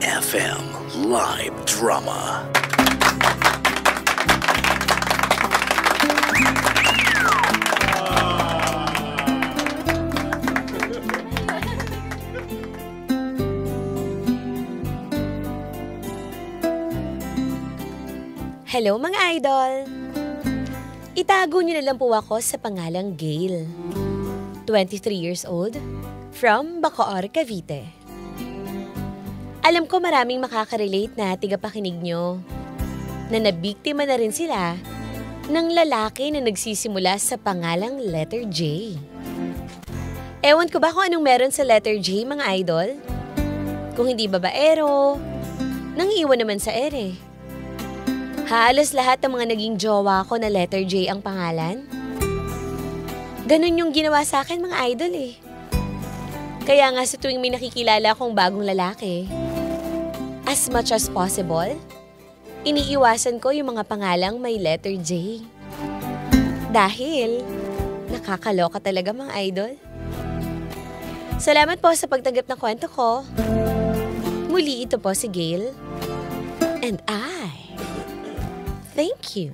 FM Live Drama. Hello mga idol! Itago niyo na lang po ako sa pangalang Gail. 23 years old, from Bacoor, Cavite. Alam ko maraming makaka-relate na tigapakinig nyo na nabiktima na rin sila ng lalaki na nagsisimula sa pangalang letter J. Ewan ko ba kung anong meron sa letter J mga idol? Kung hindi babaero, nang iwan naman sa ere. Halos lahat ng mga naging jowa ko na letter J ang pangalan. Ganun yung ginawa sa akin mga idol eh. Kaya nga sa tuwing may nakikilala akong bagong lalaki, as much as possible, iniiwasan ko yung mga pangalang may letter J. Dahil nakakaloka talaga mga idol. Salamat po sa pagtanggap ng kwento ko. Muli ito po si Gail. And I thank you.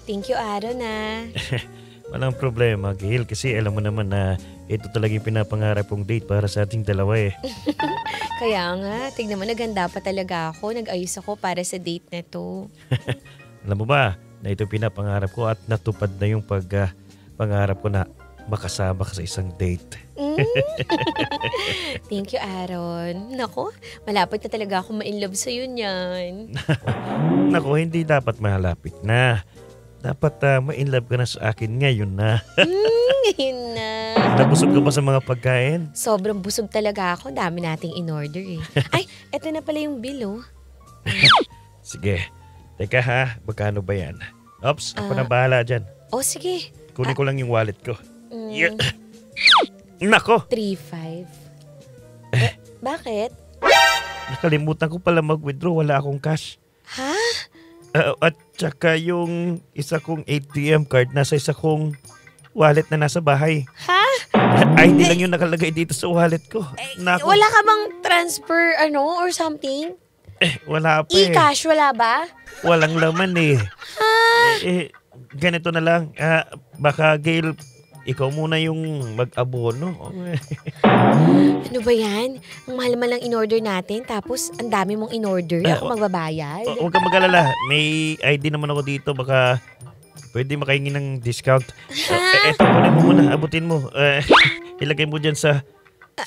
Thank you, Aaron Walang problema, Gail, kasi alam mo naman na ito talaga yung pinapangarap kong date para sa ating dalawa eh. Kaya nga, tignan mo, naganda pa talaga ako. Nag-ayos ako para sa date na to. Alam mo ba na ito pinapangarap ko at natupad na yung pangarap ko na makasama ka sa isang date. Thank you, Aaron. Nako, malapit na talaga ako ma-inlove sa'yo niyan. Nako, hindi dapat malapit na. Dapat ma-inlove ka na sa akin ngayon na. Ngayon na. Nabusog ka ba sa mga pagkain? Sobrang busog talaga ako. Dami nating in-order eh. Ay, eto na pala yung bill oh. Sige. Teka ha, magkano ba yan? Ops, ako na bahala dyan. Oh, sige. Kunin ko lang yung wallet ko. Yeah. Nako! 3-5. Bakit? Nakalimutan ko pala mag-withdraw. Wala akong cash. Ha? At saka yung isa kong ATM card nasa isa kong wallet na nasa bahay. Ha? ID lang yung nakalagay dito sa wallet ko. Naku. Wala ka bang transfer or something? Wala pa eh. E-cash, wala ba? Walang laman eh. Ha? Ganito na lang. Baka Gail, ikaw muna yung mag-abono. Ano ba yan? Ang mahal-mahal lang in-order natin tapos ang dami mong in-order. Ako magbabayad. Huwag kang mag-alala. May ID naman ako dito. Baka pwede makahingi ng discount. Eto, kunin mo muna. Abutin mo. Ilagay mo dyan sa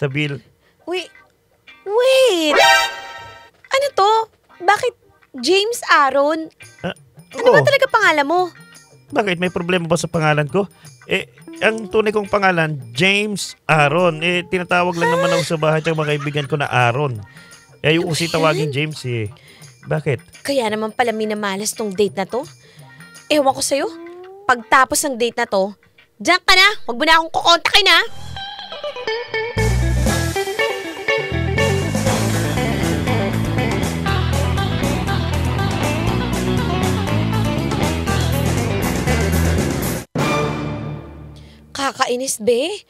bill. Wait. Ano to? Bakit James Aaron? Ano ba talaga pangalan mo? Bakit? May problema ba sa pangalan ko? Ang tunay kong pangalan, James Aaron. Tinatawag lang naman ako sa bahay ng mga kaibigan ko na Aaron. Yung kasi tawagin James eh. Bakit? Kaya naman pala minamalas tong date na to. Ewan ko sa'yo. Pagtapos ng date na to, diyan ka na. Huwag mo na akong kukontakin ha. Kakainis, be.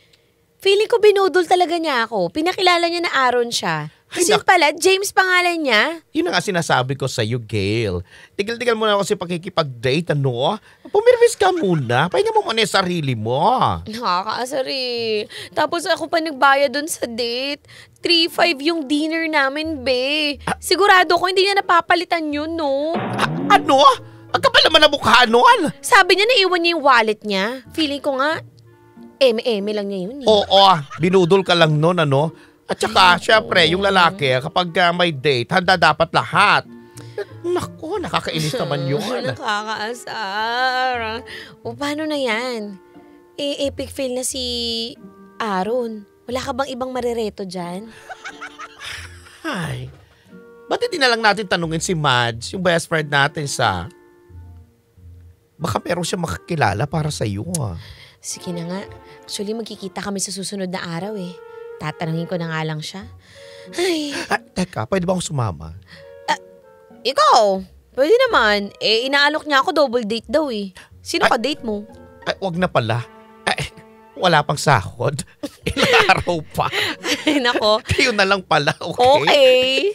Feeling ko binudol talaga niya ako. Pinakilala niya na Aaron siya. Kasi pala, James pangalan niya. Yun na nga sinasabi ko sa'yo, Gail. Tigil-tigil mo na kasi pakikipag-date, ano? Pumirmis ka muna. Pahinga mo muna yung sarili mo. Nakakaasari. Tapos ako pa nagbayad dun sa date. 3-5 yung dinner namin, be. Sigurado ko hindi niya napapalitan yun, no? Ano? Ang kapal naman na mukha nun. Sabi niya naiwan niya yung wallet niya. Feeling ko nga, eme lang niya yun. Oo, binudol ka lang nun, ano? At saka, syempre, yung lalaki, kapag may date, handa dapat lahat. Naku, nakakainis naman yun. Nakakaasar. O paano na yan? Epic fail na si Aaron. Wala ka bang ibang marireto dyan? Ay, ba't hindi na lang natin tanungin si Mads, yung best friend natin sa... Baka meron siya makakilala para sa iyo. Sige na nga. Actually, magkikita kami sa susunod na araw eh. Tatanungin ko na nga lang siya. Ay, Teka, pwede ba akong sumama? ikaw, pwede naman. Eh, inaalok niya ako double date daw eh. Sino ka date mo? Ay, wag na pala. Ay, wala pang sahod. Ilang araw pa. Ay, nako. Kayo na lang pala, okay? Okay.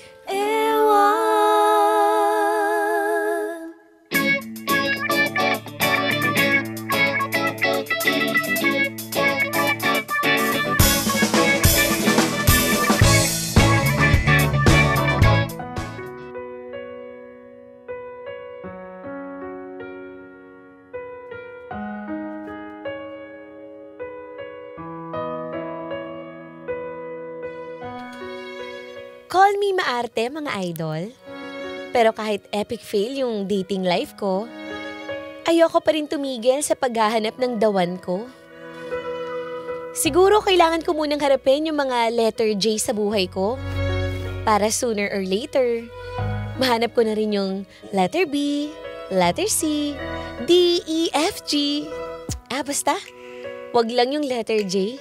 Call me maarte, mga idol. Pero kahit epic fail yung dating life ko, ayoko pa rin tumigil sa paghahanap ng dawan ko. Siguro kailangan ko munang harapin yung mga letter J sa buhay ko para sooner or later, mahanap ko na rin yung letter B, letter C, D, E, F, G. Basta, wag lang yung letter J.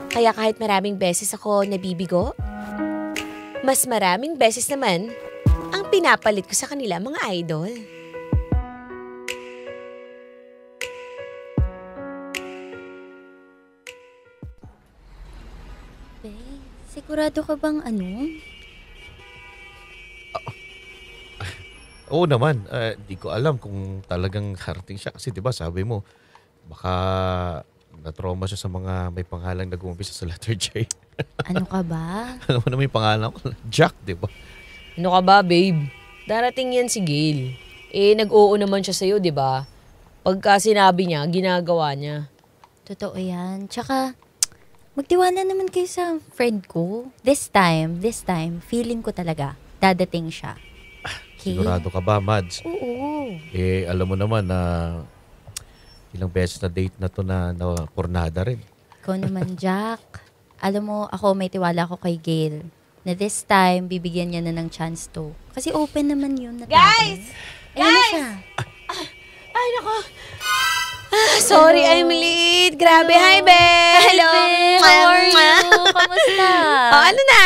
Kaya kahit maraming beses ako nabibigo, mas maraming beses naman ang pinapalit ko sa kanila, mga idol. Sigurado ka bang Oo naman. Di ko alam kung talagang harating siya. Kasi diba sabi mo, baka na-trauma siya sa mga may pangalang nag-uumpisa sa letter J. Ano ka ba? Alam mo na may pangalan ko, Jack, diba? Ano ka ba, babe? Darating yan si Gail. Eh, nag-oo naman siya sa'yo, di ba? Pagka sinabi niya, ginagawa niya. Totoo yan. Tsaka, magtiwala naman kayo sa friend ko. This time, feeling ko talaga, dadating siya. Okay? Sigurado ka ba, Mads? Oo. Eh, alam mo naman na ilang beses na date na to na pornada rin. Ikaw naman, Jack. Alam mo, ako may tiwala ako kay Gail. Na this time, bibigyan niya na ng chance to. Kasi open naman yun na tao. Guys! Ayun na siya. Ay, nako. Sorry, I'm late. Grabe. Hi, Be. Hello. How are you? Kamusta? Ano na?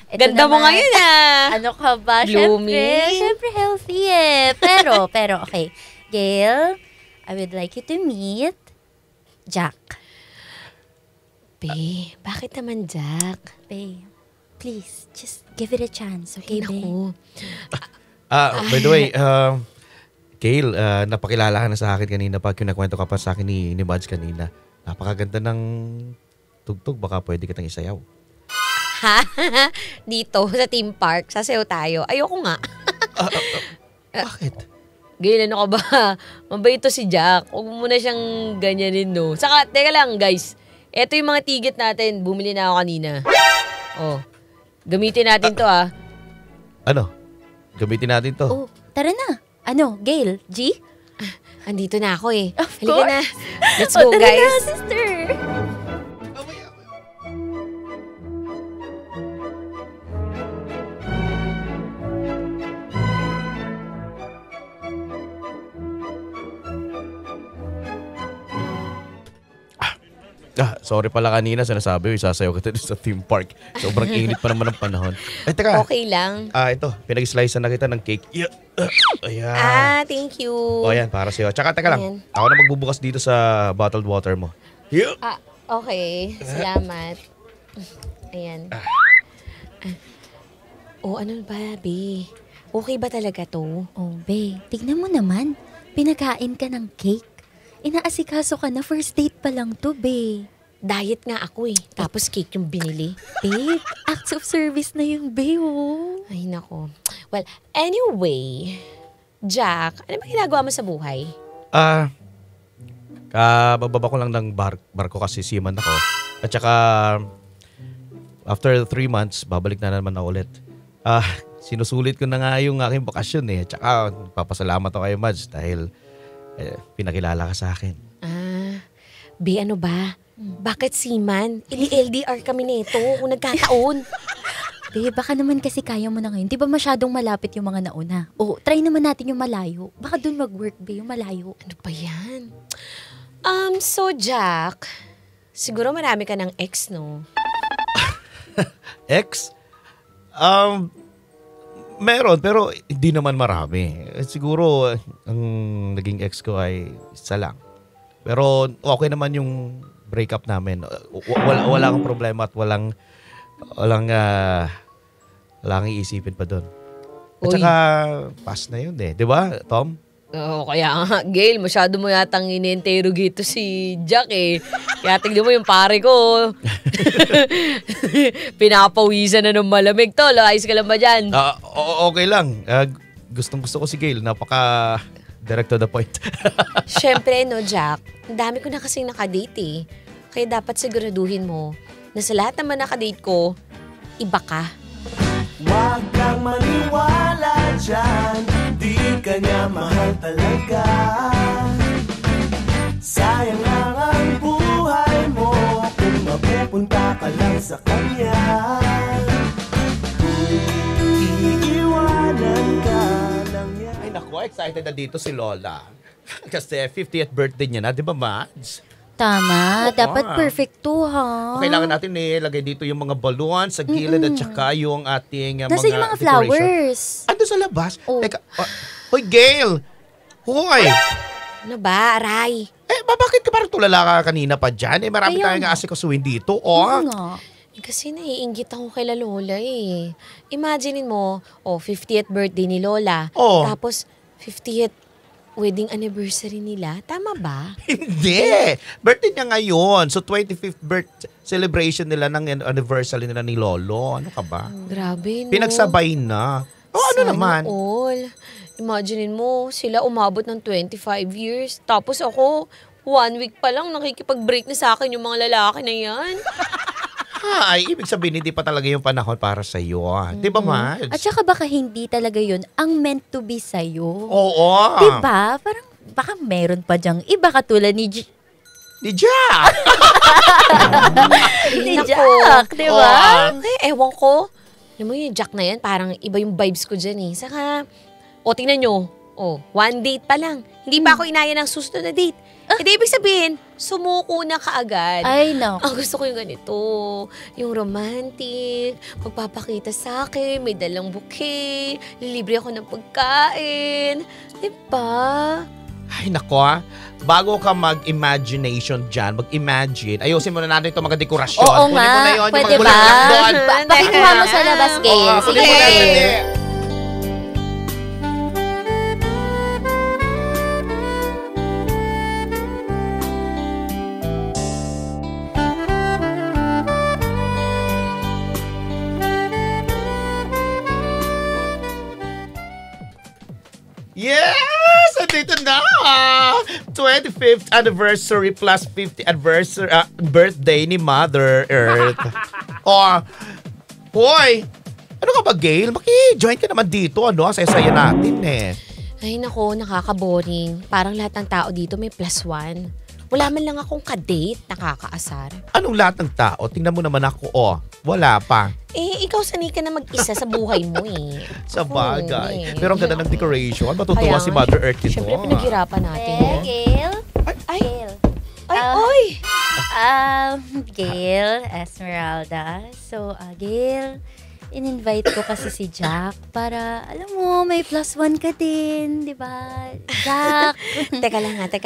Ito Ganda mo naman. ngayon Ano ka ba? Blooming. Siyempre healthy eh. Pero, okay. Gail, I would like you to meet Jack. Be, bakit naman Jack? Babe, please, just give it a chance, okay, babe? Naku. By the way, Gail, napakilala ka na sa akin kanina pag kinakwento ka pa sa akin ni Mads kanina. Napakaganda ng tugtog, baka pwede kitang isayaw. Ha? Dito, sa theme park, sasayaw tayo. Ayoko nga. Bakit? Gail, ano ka ba? Mabait to si Jack. Huwag mo na siyang ganyanin, no? Saka, teka lang, guys. Eto yung mga ticket natin. Bumili na ako kanina. Oh. Gamitin natin to, Ano? Gamitin natin to. Oh, tara na. Ano, Gail? G? Andito na ako eh. Of Halika course. na. Let's go, Tara guys. na, sister. Sorry pala kanina, sinasabi ko, isasayaw kita sa theme park. Sobrang init pa naman ng panahon. Ay, teka. Okay lang. Ito, pinag-slice na kita ng cake. Ayan. Thank you. O, ayan, para sa'yo. Tsaka, teka lang. Ayan. Ako na magbubukas dito sa bottled water mo. Okay. Salamat. Ayan. Ano ba, be? Okay ba talaga to? Oh, babe, tignan mo naman. Pinakain ka ng cake. Inaasikaso ka na, first date pa lang to, babe. Diet nga ako eh. Tapos cake yung binili. Babe, acts of service na yung babe, oh. Ay, nako. Well, anyway, Jack, ano ba ginagawa mo sa buhay? Kabababa ko lang ng barko kasi seaman ako. At saka, after 3 months, babalik na naman ako ulit. Sinusulit ko na nga yung aking bakasyon eh. At saka, papasalamat ako kay Mads dahil pinakilala ka sa akin. Be, ano ba? Bakit seaman? LDR kami nito kung nagkataon. Babe, baka naman kasi kaya mo na ngayon. Di ba masyadong malapit yung mga nauna? O, try naman natin yung malayo. Baka dun mag-work ba yung malayo? Ano ba yan? So Jack, siguro marami ka ng ex, no? Ex? Meron, pero hindi naman marami. Siguro, ang naging ex ko ay isa lang. Pero okay naman yung breakup namin. Wala akong problema at walang iisipin pa doon. At Uy. saka, pass na yun eh. Di ba, Tom? Oo, kaya nga, Gail, masyado mo yatang in-interrogate si Jack eh. Kaya tignan mo yung pare ko. Pinapawisan na ng malamig, tol. Ayos ka lang ba dyan? Okay lang. Gustong-gusto ko si Gail. Napaka direct to the point. Siyempre, no, Jack. Ang dami ko na kasing nakadate eh. Kaya dapat siguraduhin mo na sa lahat naman nakadate ko, iba ka. Huwag kang maniwala dyan, di ka niya mahal talaga. Sayang lang ang buhay mo kung mapupunta ka lang sa kanya. Iiwanan ka lang niya. Ay naku, excited na dito si Lola. Kasi 50th birthday niya na, di ba, Mads? Tama. Oo. Dapat perfect to, ha? Kailangan natin lagay dito yung mga balloon sa gilid at saka yung ating Nasa yung mga decoration. flowers. Ando sa labas? Oh. Teka, hoy, Gail! Hoy! Ano ba, Aray? Bakit ka parang tulala ka kanina pa dyan? Marami Kaya tayong nga. asikasuhin dito. Oo nga. Kasi naiinggit ako kay Lola eh. Imaginein mo, 50th birthday ni Lola. Oh. Tapos 50th wedding anniversary nila. Tama ba? Hindi! Birthday niya ngayon. So, 25th celebration nila ng anniversary nila ni Lolo. Ano ka ba? Grabe, no? Pinagsabay na. Ano Sana naman? all. Imaginein mo, sila umabot ng 25 years. Tapos ako, 1 week pa lang nakikipag-break na sa akin yung mga lalaki na yan. Ay, ibig sabihin, hindi pa talaga yung panahon para sa iyo. Di ba, Mads? At saka baka hindi talaga yun ang meant to be sa'yo. Oo. Diba? Parang baka meron pa dyang iba katulad ni Ni Jack! ni Nako. Jack, diba? Ewan ko. Alam mo yung Jack na yan, parang iba yung vibes ko dyan eh. Saka, tingnan nyo. 1 date pa lang. Hindi pa ako inaya ng susunod na date. Hindi ibig sabihin, sumuko na kaagad. Ay, no. Ang gusto ko yung ganito, yung romantic, magpapakita sa akin, may dalang bouquet, lilibre ako ng pagkain. Diba? Ay, nako bago ka mag-imagination dyan, mag-imagine, ayusin muna natin itong mga dekorasyon. Oo Kunin nga, mo na yun, pwede yung mga ba? bulaklak doon. Pakikuha mo sa labas, Gail. Oo, Sige, kunin mo na Gail. natin. Yes! Andito na! 25th anniversary plus 50th anniversary birthday ni Mother Earth. Hoy! Ano ka ba, Gail? Maki-join ka naman dito. Ano? Saya-saya natin eh. Ay nako, nakaka-boring. Parang lahat ng tao dito may +1. Wala man lang akong kadate, nakakaasar. Anong lahat ng tao? Tingnan mo naman ako. Wala pa. Ikaw sanay ka na mag-isa sa buhay mo eh. Sa Ako, bagay. eh. Pero ang ganda ng decoration. Matutuwa Kaya si nga, Mother Earth dito. Siyempre, pinaghirapan natin. Gail? Ay, Gail. oy! Gail Esmeralda. So, Gail, in-invite ko kasi si Jack para, alam mo, may +1 ka din, di ba? Jack. Teka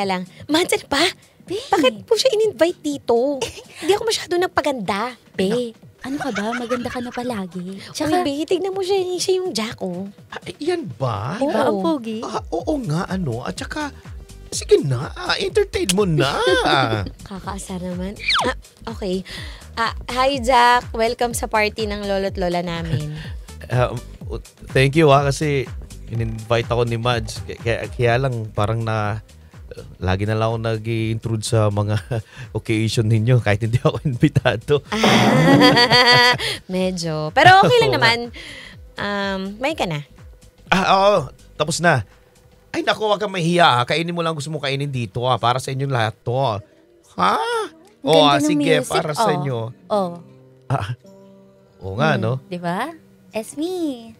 lang. Mansan pa? Bakit po siya in-invite dito? Hindi ako masyado nagpaganda. Be, ano ka ba? Maganda ka na palagi. Tsaka, Be, tignan mo siya yung Jack, Yan ba? Di ba, ang pogi? Oo nga, ano. At saka, sige na. Entertain mo na. Kakaasar naman. Okay. Hi, Jack. Welcome sa party ng lolo't lola namin. Thank you kasi in-invite ako ni Mads. Kaya lang parang lagi na lang ako nag-i-intrude sa mga occasion ninyo kahit hindi ako invitado. Medyo. Pero okay lang naman. May ka na. Oo. Tapos na. Ay naku, wag kang mahiya. Kainin mo lang gusto mo kainin dito para sa inyong lahat to. Ha? Ganda ng Sige, music. para sa inyo. Oo nga, no? Di ba? Esme.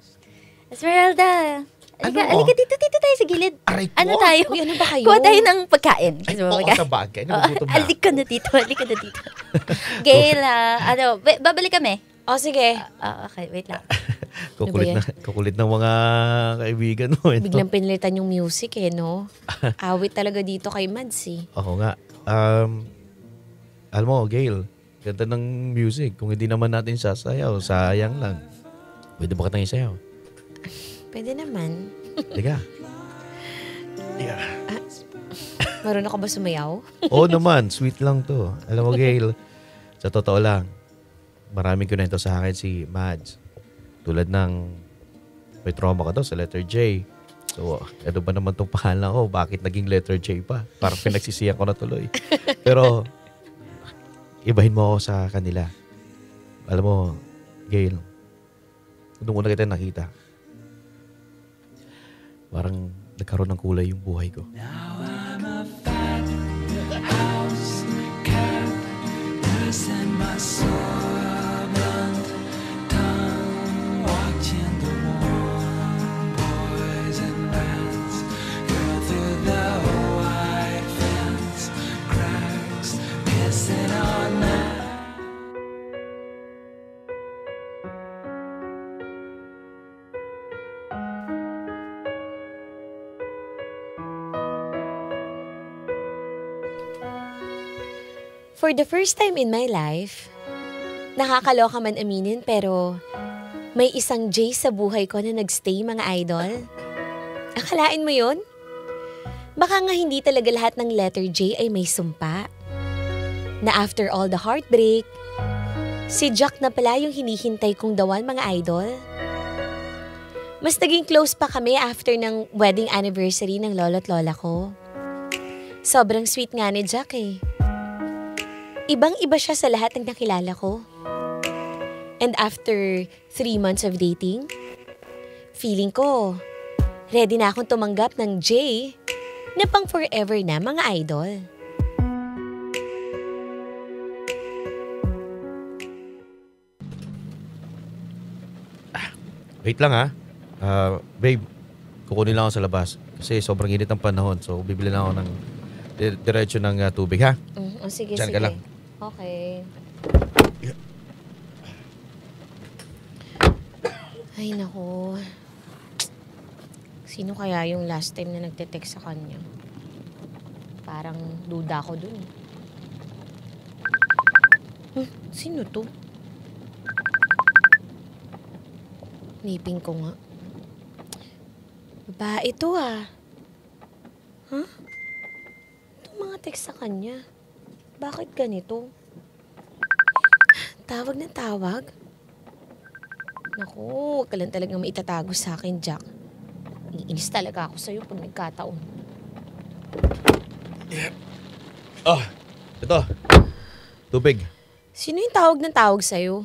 Esmeralda. Ano? Alika dito tayo sa gilid. Aray ko. Ano tayo? Uy, ano ba kayo? Kuha tayo ng pagkain. Ay, Gusto mo oo, pagkain? sa bagay. Nagugutom na. Alika na dito. Gail, babalik kami. O, sige. Okay, wait lang. Kukulit ng mga kaibigan mo. Eh, no? Biglang pinalitan yung music no? Awit talaga dito kay Mads eh. Oo nga. Alam mo, Gail, ganda ng music. Kung hindi naman natin sasayaw, sayang lang. Pwede ba kitang isayaw? Pwede naman. Liga. Marunong ka ba sumayaw? Oo naman, sweet lang to. Alam mo, Gail, sa totoo lang, maraming kunento sa akin si Mads. Tulad ng may trauma ka daw sa letter J. So, ano ba naman tong pangalan ko? Bakit naging letter J pa? Parang pinagsisiyan ko na tuloy. Pero, ibahin mo ako sa kanila. Alam mo, Gail, nung una kita nakita, parang nagkaroon ng kulay yung buhay ko. For the first time in my life, nakakaloka man aminin pero may isang J sa buhay ko na nagstay, mga idol. Akalain mo yun? Baka nga hindi talaga lahat ng letter J ay may sumpa. Na after all the heartbreak, si Jack na pala yung hinihintay kong dawan, mga idol. Mas naging close pa kami after ng wedding anniversary ng lolo't lola ko. Sobrang sweet nga ni Jack eh. Ibang-iba siya sa lahat ng nakilala ko. And after 3 months of dating, feeling ko, ready na akong tumanggap ng J na pang forever na, mga idol. Wait lang ha. Babe, kukunin lang ako sa labas. Kasi sobrang init ang panahon. So, bibili lang ako ng diretso ng tubig ha. Sige, Diyan sige. ka lang. Okay. Ay, naku. Sino kaya yung last time na nagte-text sa kanya? Parang duda ko dun. Sino to? Niping ko nga. Babae to ah. Huh? Itong mga text sa kanya. Bakit ganito? Tawag ng tawag? Naku, huwag ka lang talagang maitatago sa akin, Jack. Iinis talaga ako sa'yo pag nagkataon. Ito. Tubig. Sino yung tawag ng tawag sa'yo?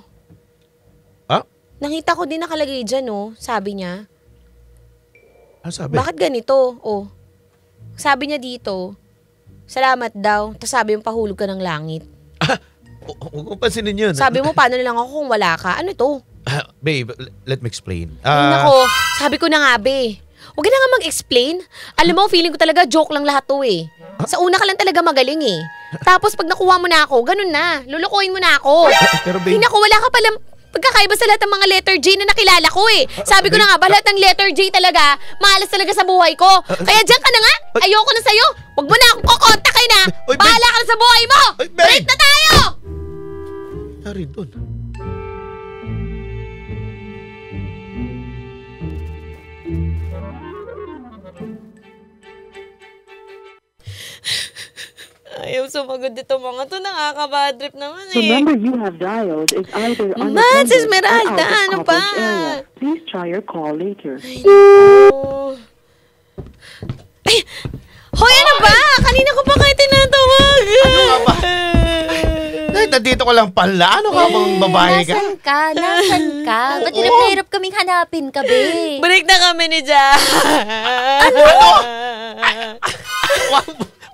Ha? Nakita ko din nakalagay dyan, oh. Sabi niya. Ano sabi? Bakit ganito? Oh. Sabi niya dito, salamat daw. Tapos sabi yung pahulog ka ng langit. Huwag mong pansinin yun. Sabi mo, paano na lang ako kung wala ka? Ano to? Babe, let me explain. Ay, nako. Sabi ko na nga, be. Huwag ka na nga mag-explain. Alam mo, feeling ko talaga joke lang lahat to eh. Sa una ka lang talaga magaling eh. Tapos pag nakuha mo na ako, ganun na. Lulukuhin mo na ako. Pero babe, Ay, nako, wala ka palang pagkakaiba sa lahat ng mga letter J na nakilala ko eh. Sabi ko na nga ba, lahat ng letter J talaga, mahalas talaga sa buhay ko. Kaya diyan ka na nga. Ayoko na sa'yo. Huwag mo na akong kukontakin na. Oy, babe. Bahala ka na sa buhay mo. Oy, babe. Break na tayo! Nari doon. Ayaw sumagot dito mga to. Nakaka-bad trip naman The eh. number you have dialed is either Mads, unattended or Esmeralda, out ano of ba? coverage area. Please try your call later. Oh. Ay, hoy, ano ba? Kanina ko pa kayo tinatawag. Ano nga ba? Nandito ko lang pala. Ano ka bang babae ka? Nasaan ka? Ba't hirap kaming hanapin ka, be? Break na kami ni Jack. Ano?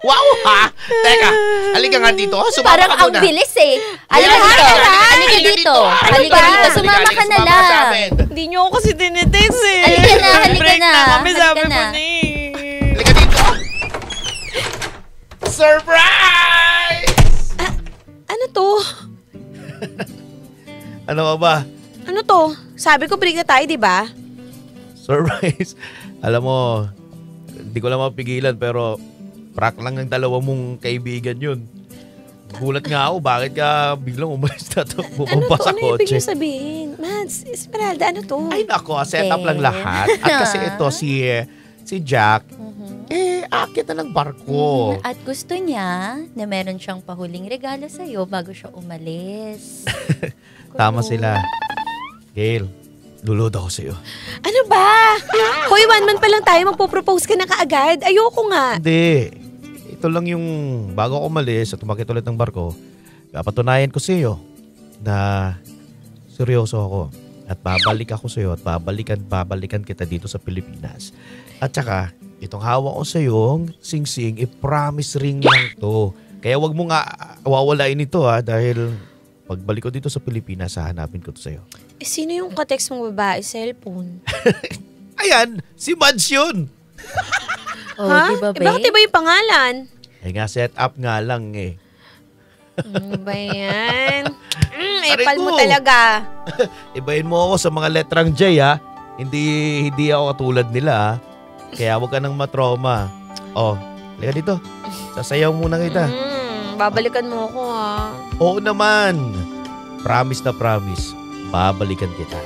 Wow ha! Teka, halika nga dito. Sumama Parang ka ang muna. bilis eh. Halika dito. Halika dito. Halika dito. Sumama ka na lang. Hindi niyo ako kasi tinitext eh. Halika na, halika Break na. kami, Halika sabi na. ko na eh. Halika dito. Surprise! Ano to? Ano ba? Ano to? Sabi ko break na tayo, di ba? Surprise. Alam mo, hindi ko lang mapigilan pero prank lang ng dalawa mong kaibigan yun. Gulat nga ako, bakit ka biglang umalis na to? Ano Bumaba to? sa Ano ibig kotse. niyo sabihin? Mads, Esmeralda, ano to? Ay nako, set up lang lahat. At kasi ito si Jack, akit na ng barko. At gusto niya na meron siyang pahuling regalo sa'yo bago siya umalis. Tama sila. Gail, lulod ako sa'yo. Ano ba? Hoy, 1 month pa lang tayo, magpo-propose ka na kaagad. Ayoko nga. Hindi. Ito lang yung bago ako umalis at umakit ulit ng barko, papatunayan ko sa'yo na seryoso ako. At babalik ako sa'yo at babalikan kita dito sa Pilipinas. At saka, itong hawak ko sa'yo, sing-sing, i-promise ring lang to. Kaya wag mo nga wawalain ito dahil pagbalik ko dito sa Pilipinas, hahanapin ko to sa'yo. Eh, sino yung ka-text mong babae? Cellphone. Ayan, si Mads yun. Oh, Ha? di ba, Eh, bakit iba yung pangalan? Nga, set up nga lang eh. Ano ba yan? Aray Epal mo ko. talaga. Ibahin mo ako sa mga letrang J Hindi ako katulad nila Kaya huwag ka nang matroma. Oh, halika dito. Sasayaw muna kita. Babalikan mo ako Oo naman. Promise na promise. Babalikan kita.